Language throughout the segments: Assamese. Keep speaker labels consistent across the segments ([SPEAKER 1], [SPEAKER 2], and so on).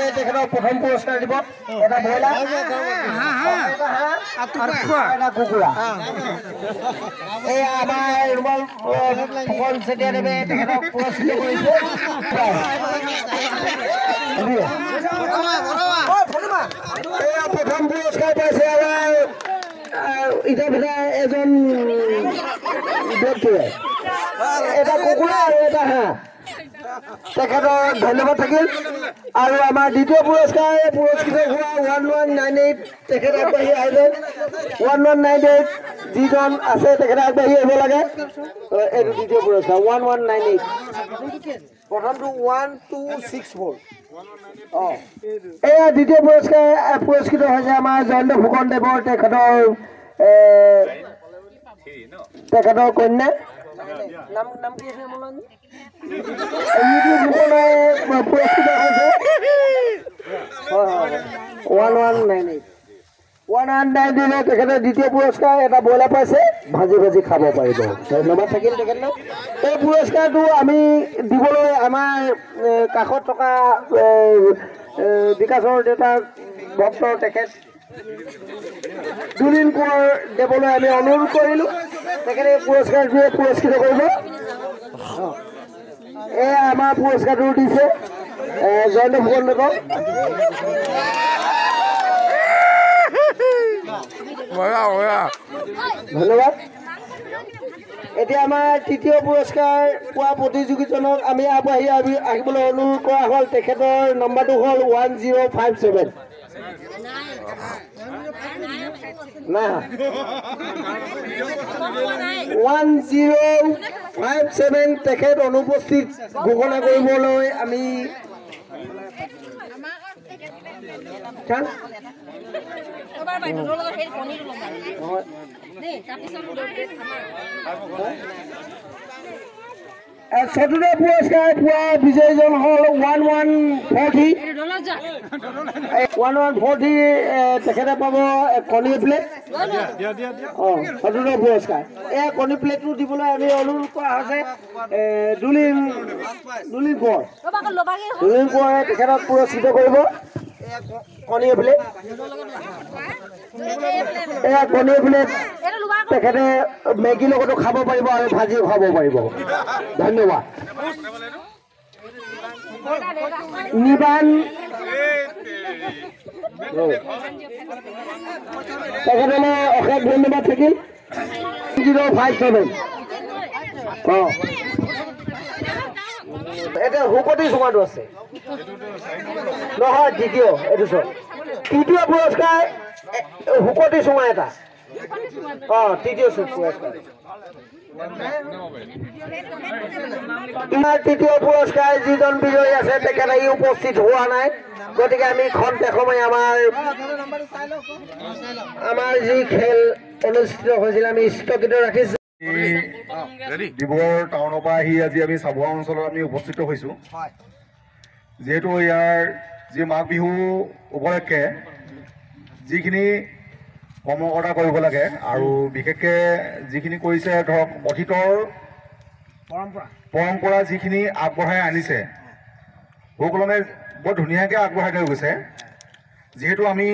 [SPEAKER 1] আগতে তেখেতক প্ৰথম পুৰস্কাৰ দিব এটা ব্ৰইলাৰ এটা কুকুৰা এই আমাৰ ৰুমাল ফুকন চেতিয়াদেৱে তেখেতক পুৰস্কৃত কৰিছে প্ৰথম পুৰস্কাৰ পাইছে আমাৰ ইটা এজন ব্যক্তিয়ে এটা কুকুৰা আৰু এটা হাঁহ তেখেতৰ ধন্যবাদ থাকিল আৰু আমাৰ দ্বিতীয় পুৰস্কাৰ পুৰস্কৃত হোৱা 1198 তেখেত আগবাঢ়ি আহিলে 1198 যিজন আছে তেখেতে আগবাঢ়ি আহিব লাগে এইটো দ্বিতীয় পুৰস্কাৰ 1198 প্ৰথমটো 1264 এয়া দ্বিতীয় পুৰস্কাৰ পুৰস্কৃত হৈছে আমাৰ জয়ন্ত ফুকনদেৱৰ তেখেতৰ কন্যা নাম কি আছে পুৰস্কৃত হৈছে 1198 তেখেতে দ্বিতীয় পুৰস্কাৰ এটা ব্ৰইলাৰ পাইছে ভাজি ভাজি খাব পাৰিব ধন্যবাদ থাকিল তেখেতলৈ এই পুৰস্কাৰটো আমি দিবলৈ আমাৰ কাষত থকা বিকাশৰ দেউতা ভক্তৰ তেখেত দুদিন কোঁৱৰ দেৱলৈ আমি অনুৰোধ কৰিলোঁ তেখেতে পুৰস্কাৰটোৱে পুৰস্কৃত কৰিব এয়া আমাৰ পুৰস্কাৰটো দিছে জয়ন্ত ফুকনদেৱক ধন্যবাদ এতিয়া আমাৰ তৃতীয় পুৰস্কাৰ পোৱা প্ৰতিযোগীজনক আমি আগবাঢ়ি আহিবলৈ অনুৰোধ কৰা হ'ল তেখেতৰ নম্বৰটো হ'ল 1057 নাই 1057 তেখেত অনুপস্থিত ঘোষণা কৰিবলৈ আমি চতুৰ্থ পুৰস্কাৰ পোৱা বিজয়ীজন হ'ল 1140 তেখেতে পাব কণী প্লেট চতুৰ্থ পুৰস্কাৰ এই কণী প্লেটটো দিবলৈ আমি অনুৰোধ কৰা হৈছে দুলিন কোঁৱৰে তেখেতক পুৰস্কৃত কৰিব কণী প্লেট এয়া কণী প্লেট তেখেতে মেগীৰ লগতো খাব পাৰিব আৰু ভাজিও খাব পাৰিব ধন্যবাদ নিবান তেখেতলৈ অশেষ ধন্যবাদ থাকিল 057 এতিয়া হুকতি চুঙাটো আছে নহয় দ্বিতীয় এইটো চব তৃতীয় পুৰস্কাৰ হুকতি চুঙা এটা তৃতীয় পুৰস্কাৰ তৃতীয় পুৰস্কাৰ যিজন বিজয়ী আছে তেখেত আহি উপস্থিত হোৱা নাই গতিকে আমি খন্তে সময় আমাৰ যি খেল অনুষ্ঠিত হৈছিল আমি স্থগিত ৰাখিছো
[SPEAKER 2] ডিব্ৰুগড় টাউনৰ পৰা আহি আজি আমি চাবুৱা অঞ্চলত আমি উপস্থিত হৈছোঁ যিহেতু ইয়াৰ যি মাঘ বিহু উপলক্ষে যিখিনি কৰ্মকৰ্তা কৰিব লাগে আৰু বিশেষকৈ যিখিনি কৰিছে ধৰক অতীতৰ পৰম্পৰা যিখিনি আগবঢ়াই আনিছে সকলোৱে বৰ ধুনীয়াকৈ আগবঢ়াই থৈ গৈছে যিহেতু আমি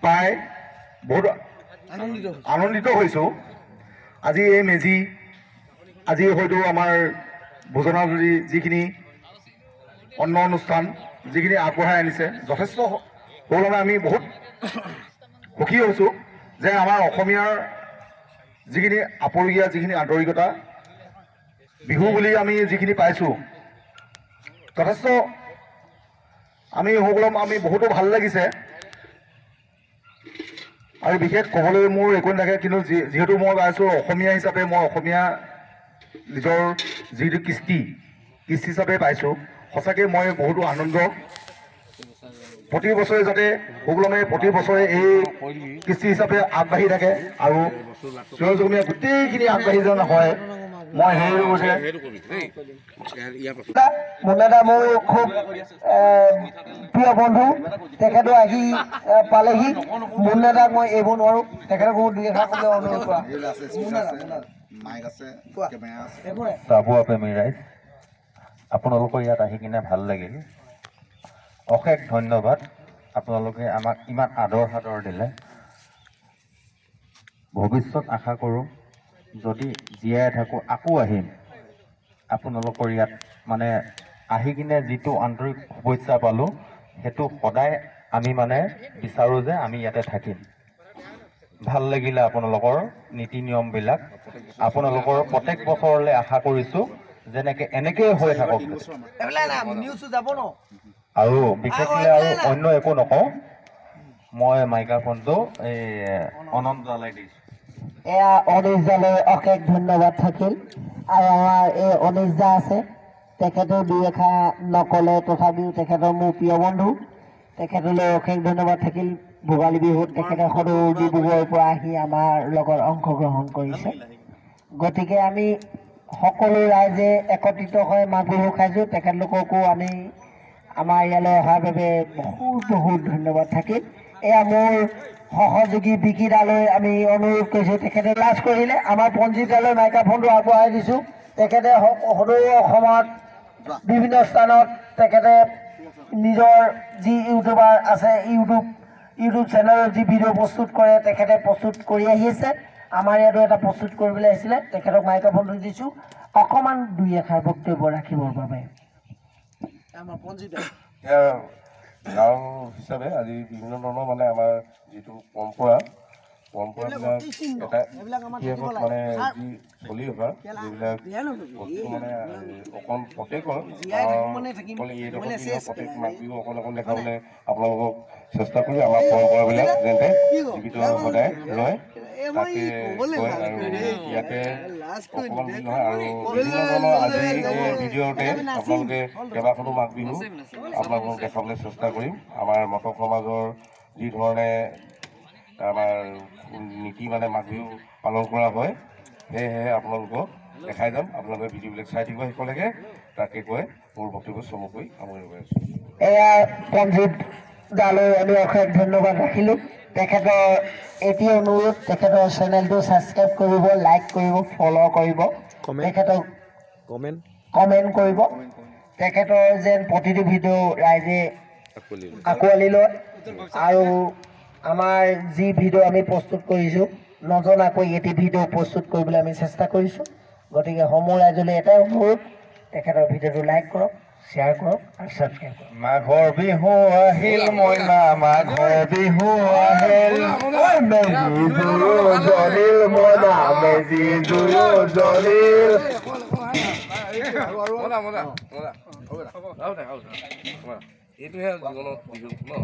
[SPEAKER 2] প্ৰায় বহুত আনন্দিত হৈছোঁ আজি এই মেজি আজি হয়তো আমাৰ ভোজনাৱলী যিখিনি অন্ন অনুষ্ঠান যিখিনি আগবঢ়াই আনিছে যথেষ্ট সকলোৱে আমি বহুত সুখী হৈছোঁ যে আমাৰ অসমীয়াৰ যিখিনি আপুৰুগীয়া যিখিনি আন্তৰিকতা বিহু বুলি আমি যিখিনি পাইছোঁ যথেষ্ট আমি সকলো আমি বহুতো ভাল লাগিছে আৰু বিশেষ ক'বলৈ মোৰ একো নাথাকে কিন্তু যিহেতু মই পাইছোঁ অসমীয়া হিচাপে মই অসমীয়া নিজৰ যিটো কৃষ্টি হিচাপে পাইছোঁ সঁচাকৈ মই বহুতো আনন্দ প্ৰতি বছৰে যাতে সকলোৱে প্ৰতি বছৰে এই কৃষ্টি হিচাপে আগবাঢ়ি থাকে আৰু চিৰজীৱনীয়া গোটেইখিনি আগবাঢ়ি যেন হয় মই সেই
[SPEAKER 1] মুন্নাদা মোৰ খুব প্ৰিয় বন্ধু তেখেতো আহি পালেহি মুন্নাদাক মই এৰিব নোৱাৰোঁ তেখেতক দুই এষাৰ ক'বলৈ অনুৰোধ কৰা
[SPEAKER 3] চাবুৱা প্ৰেমী ৰাইজ আপোনালোকৰ ইয়াত আহি কিনে ভাল লাগিল অশেষ ধন্যবাদ আপোনালোকে আমাক ইমান আদৰ সাদৰ দিলে ভৱিষ্যত আশা কৰোঁ যদি জীয়াই থাকোঁ আকৌ আহিম আপোনালোকৰ ইয়াত মানে আহি কিনে যিটো আন্তৰিক শুভেচ্ছা পালোঁ সেইটো সদায় আমি মানে বিচাৰোঁ যে আমি ইয়াতে থাকিম ভাল লাগিলে আপোনালোকৰ নীতি নিয়মবিলাক আপোনালোকৰ প্ৰত্যেক বছৰলৈ আশা কৰিছোঁ যেনেকৈ এনেকৈ হৈ থাকক আৰু বিশেষকৈ আৰু অন্য একো নকওঁ মই মাইক্ৰফোনটো এই অনন্ত দালৈ দিছোঁ
[SPEAKER 1] এয়া অনিশ দালৈ অশেষ ধন্যবাদ থাকিল আৰু আমাৰ এই অনিশ দা আছে তেখেতেও দুই এষাৰ নক'লে তথাপিও তেখেতৰ মোৰ প্ৰিয় বন্ধু তেখেতলৈ অশেষ ধন্যবাদ থাকিল ভোগালী বিহুত তেখেতে সদৌ ডিব্ৰুগড়ৰ পৰা আহি আমাৰ লগত অংশগ্ৰহণ কৰিছে গতিকে আমি সকলো ৰাইজে একত্ৰিত হৈ মাঘ বিহু খাইছোঁ তেখেতলোককো আমি আমাৰ ইয়ালৈ অহাৰ বাবে বহুত বহুত ধন্যবাদ থাকিল এয়া মোৰ সহযোগী বিকিদালৈ আমি অনুৰোধ কৰিছোঁ তেখেতে লাজ কৰিলে আমাৰ পঞ্জীদালৈ মাইক্ৰফোনটো আগবঢ়াই দিছোঁ তেখেতে সদৌ অসমত বিভিন্ন স্থানত তেখেতে নিজৰ যি ইউটিউবাৰ আছে ইউটিউব চেনেলত যি ভিডিঅ' প্ৰস্তুত কৰে তেখেতে প্ৰস্তুত কৰি আহিছে আমাৰ ইয়াতো এটা প্ৰস্তুত কৰিবলৈ আহিছিলে তেখেতক মাইক্ৰফোনটো দিছোঁ অকণমান দুই এষাৰ বক্তব্য ৰাখিবৰ বাবে আমাৰ পঞ্জীদা
[SPEAKER 4] গাঁও হিচাপে আজি বিভিন্ন ধৰণৰ মানে আমাৰ যিটো পৰম্পৰাবিলাক এটা ইতিহাসত মানে যি চলি অহা যিবিলাক বস্তু মানে অকণ প্ৰত্যেকৰ প্ৰত্যেক মাঘ বিহু অকণ অকণ দেখাবলৈ আপোনালোকক চেষ্টা কৰি আমাৰ পৰম্পৰাবিলাক যেনে জীৱিত সদায় ৰয় তাকে কয় আৰু ইয়াতে অকণমান বুলি নহয় আৰু বিভিন্ন ধৰণৰ আজি ভিডিঅ'তে আপোনালোকে কেইবাখনো মাঘ বিহু আপোনালোকক দেখাবলৈ চেষ্টা কৰিম আমাৰ মটক সমাজৰ যি ধৰণে আমাৰ নীতি মানে মাঘ বিহু পালন কৰা হয় সেয়েহে আপোনালোকক দেখাই যাম আপোনালোকে ভিডিঅ'বিলাক চাই থাকিব শেষলৈকে তাকে কৈ মোৰ বক্তব্য চমুকৈ সামৰি গৈ আছোঁ
[SPEAKER 1] এয়া পঞ্জীত দালৈ আমি অশেষ ধন্যবাদ ৰাখিলোঁ তেখেতৰ এটি অনুৰোধ তেখেতৰ চেনেলটো ছাবস্ক্ৰাইব কৰিব লাইক কৰিব ফ'ল' কৰিব তেখেতক কমেণ্ট কৰিব তেখেতৰ যেন প্ৰতিটো ভিডিঅ' ৰাইজে আঁকোৱালি লয় আৰু আমাৰ যি ভিডিঅ' আমি প্ৰস্তুত কৰিছোঁ নজনাকৈ এটি ভিডিঅ' প্ৰস্তুত কৰিবলৈ আমি চেষ্টা কৰিছোঁ গতিকে সমূহ ৰাইজলৈ এটাই অনুৰোধ তেখেতৰ ভিডিঅ'টো লাইক কৰক শ্বেয়াৰ কৰক আৰু ছাবস্ক্ৰাইব কৰক
[SPEAKER 3] মাঘৰ বিহু আহিল মইনা মাঘৰ বিহু আহিল মেজি জুয়ো জ্বলিল মইনা মেজি জুয়ো জ্বলিল
[SPEAKER 4] এইটোহে জীৱনত বিহু ন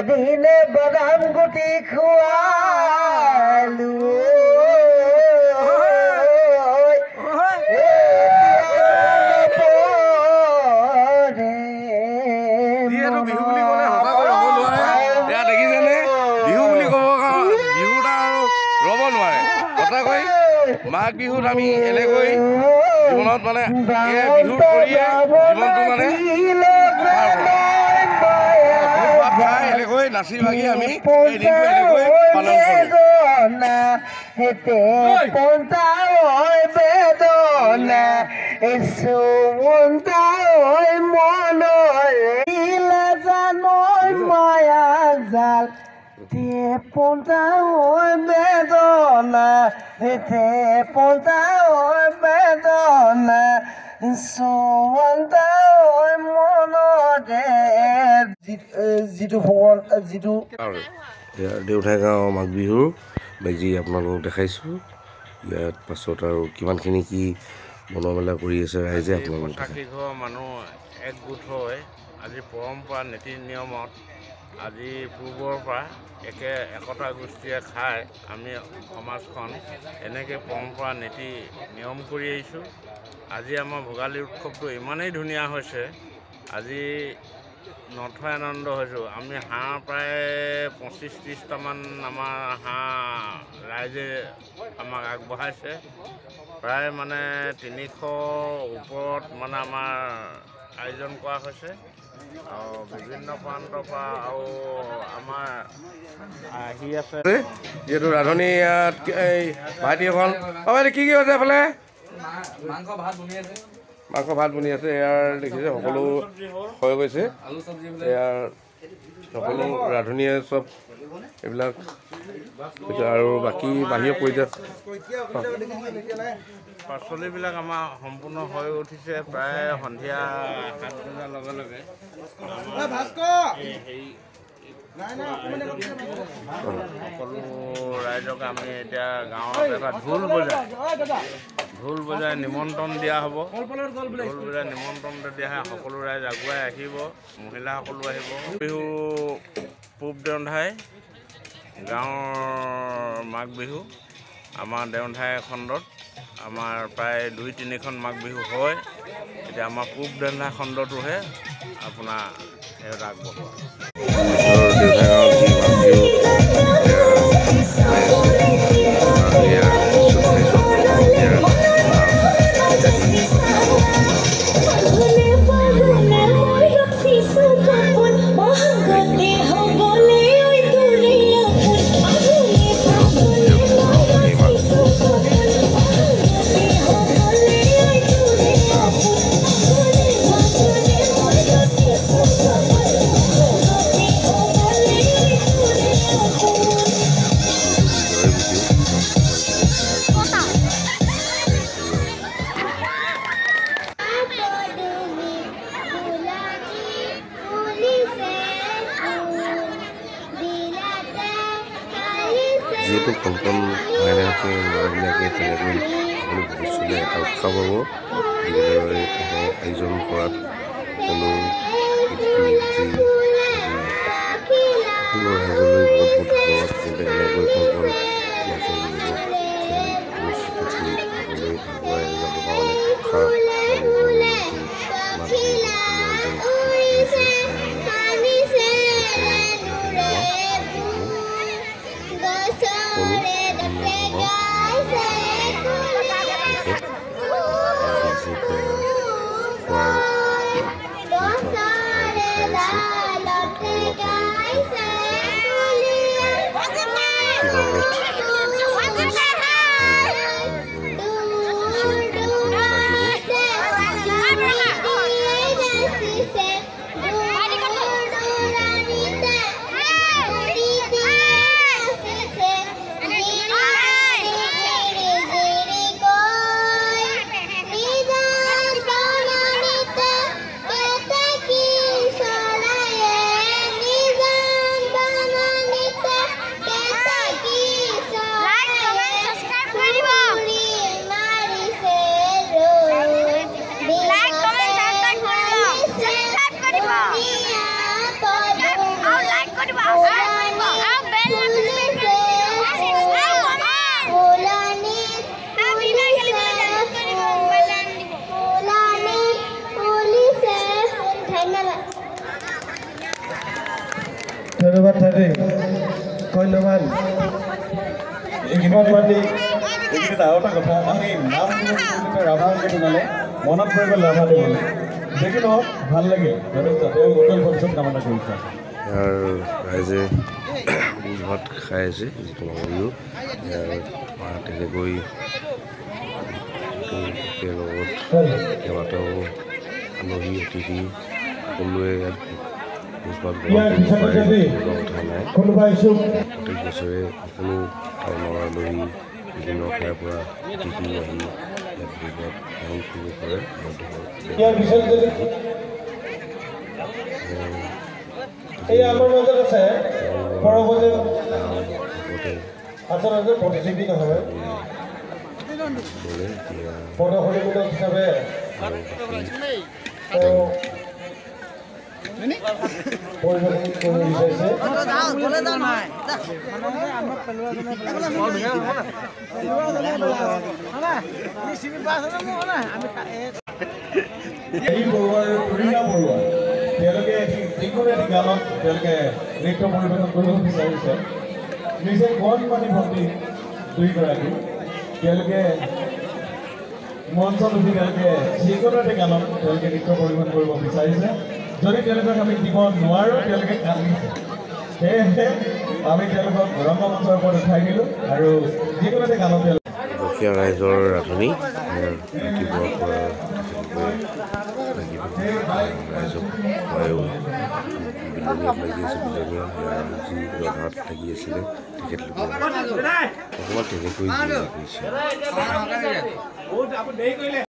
[SPEAKER 1] দিনে বাদাম গুটি খোৱালো
[SPEAKER 4] মাঘ বিহুত আমি এনেকৈ জীৱনত মানে বিহু কৰিয়ে জীৱনটো মানে এনেকৈ নাচি বাগি আমি এই দিনটো এনেকৈ পালন
[SPEAKER 1] কৰোঁ ponta oi bedona te ponta oi bedona so anta oi monode jitu phone jitu
[SPEAKER 4] দেউঠাই গাঁও মাঘ বিহুৰ মেজি আপোনালোকক দেখাইছোঁ ইয়াত পাছত আৰু কিমানখিনি কি বনোৱা মেলা কৰি আছে ৰাইজে আপোনালোকক
[SPEAKER 5] ঘৰ মানুহ একগোট হৈ আজি পৰম্পৰা নীতি নিয়মত আজি পূৰ্বৰ পৰা একতা গোষ্ঠীয়ে খাই আমি সমাজখন এনেকৈ পৰম্পৰা নীতি নিয়ম কৰি আহিছোঁ আজি আমাৰ ভোগালী উৎসৱটো ইমানেই ধুনীয়া হৈছে আজি নথৈ আনন্দ হৈছোঁ আমি হাঁহ প্ৰায় 25-30টামান আমাৰ হাঁহ ৰাইজে আমাক আগবঢ়াইছে প্ৰায় মানে 300 ওপৰত মানে আমাৰ আয়োজন কৰা হৈছে আৰু বিভিন্ন প্ৰান্তৰ পৰা আৰু আমাৰ আহি আছে
[SPEAKER 6] যিহেতু ৰান্ধনি ইয়াত এই ভাইটি এখন বাইদেউ কি হৈছে এইফালে মাংস ভাত বনি আছে ইয়াৰ দেখিছে সকলো হৈ গৈছে ইয়াৰ সকলো ৰান্ধনিয়ে চব এইবিলাক আৰু বাকী বাহিৰৰ পৰিৱেশ
[SPEAKER 5] পাচলিবিলাক আমাৰ সম্পূৰ্ণ হৈ উঠিছে প্ৰায় সন্ধিয়া 7 বজাৰ লগে লগে সকলো ৰাইজক আমি এতিয়া গাঁৱত এটা ঢোল বজাই নিমন্ত্ৰণ দিয়া হ'ব। ঢোল বজাই নিমন্ত্ৰণ দিয়া হয়, সকলো ৰাইজ আগুৱাই আহিব, মহিলাসকলো আহিব। বিহু পূব দেওধাই গাঁৱৰ মাঘ বিহু আমাৰ দেওধাই খণ্ডত আমাৰ প্ৰায় 2-3খন মাঘ বিহু হয়। এতিয়া আমাৰ পূব দেওধাই খণ্ডটোহে আপোনাৰ এটা আগবঢ়োৱা
[SPEAKER 4] যিহেতু কংকন মাইনাহঁতে ল'ৰাবিলাকে তেনেকৈ সকলো ভৱিষ্যতে এটা উৎসাহ পাব, গতিকে এনে আয়োজন কৰাত সকলো ৰাইজলৈ বহুত বহুত ধন্যবাদ। যাতে এনেকৈ কংকন ল'ৰা ছোৱালীবিলাক খেল অনুষ্ঠিত কৰি আগলৈ আগুৱাই যাব কাৰণে উৎসাহ
[SPEAKER 1] ধন্যবাদ দাদা, ধন্যবাদ।
[SPEAKER 7] এইকেইখন মাতি এইকেইটা আৰু এটা কথা, আমি নাম ৰাভাংগীত মানে মনত পৰিব লাভালি মানে দেখি নহওক ভাল লাগে, তেওঁ উজ্জ্বল ভৱিষ্যত কামনা কৰিছে।
[SPEAKER 4] ইয়াৰ ৰাইজে ভোজ ভাত খাই আছে, যিটো মাঘবিহু তেনেকৈ একেলগত কেইবাটাও আলহী অতিথি সকলোৱে ইয়াত ভোজ ভাত গ্ৰহণ কৰিব পাৰে, কথা নাই। প্ৰত্যেক বছৰে সকলো টাউনৰ আলহী বিভিন্ন ঠাইৰ পৰা অতিথি আহি ইয়াত ভোজ ভাত গ্ৰহণ কৰিব পাৰে।
[SPEAKER 1] প্ৰদৰ্শনীমূলক হিচাপে পৰিৱেশন কৰিব বিচাৰিছে। তেওঁলোকে যিকোনো এটি গানত তেওঁলোকে নৃত্য পৰিৱেশন কৰিব বিচাৰিছে। নিজে গণ পানী ভণ্টি দুইগৰাকী তেওঁলোকে মঞ্চত উঠি তেওঁলোকে যিকোনো এটি গানত তেওঁলোকে নৃত্য পৰিৱেশন কৰিব বিচাৰিছে।
[SPEAKER 7] যদি তেওঁলোকক আমি দিব নোৱাৰোঁ তেওঁলোকে কান্দিছে সেয়েহে আমি তেওঁলোকক ৰংগমঞ্চৰ ওপৰত উঠাই দিলোঁ আৰু যিকোনো এটা গানত
[SPEAKER 6] দুখীয়া ৰাইজৰ ৰান্ধনি ৰাতিপুৱাৰ পৰা ৰাইজক খোৱাইও বিলনীয়াত লাগি আছে বিলনীয়া যি ৰন্ধাত লাগি আছিলে তেখেতলোকে অকণমান তেনেকৈ কৰিছে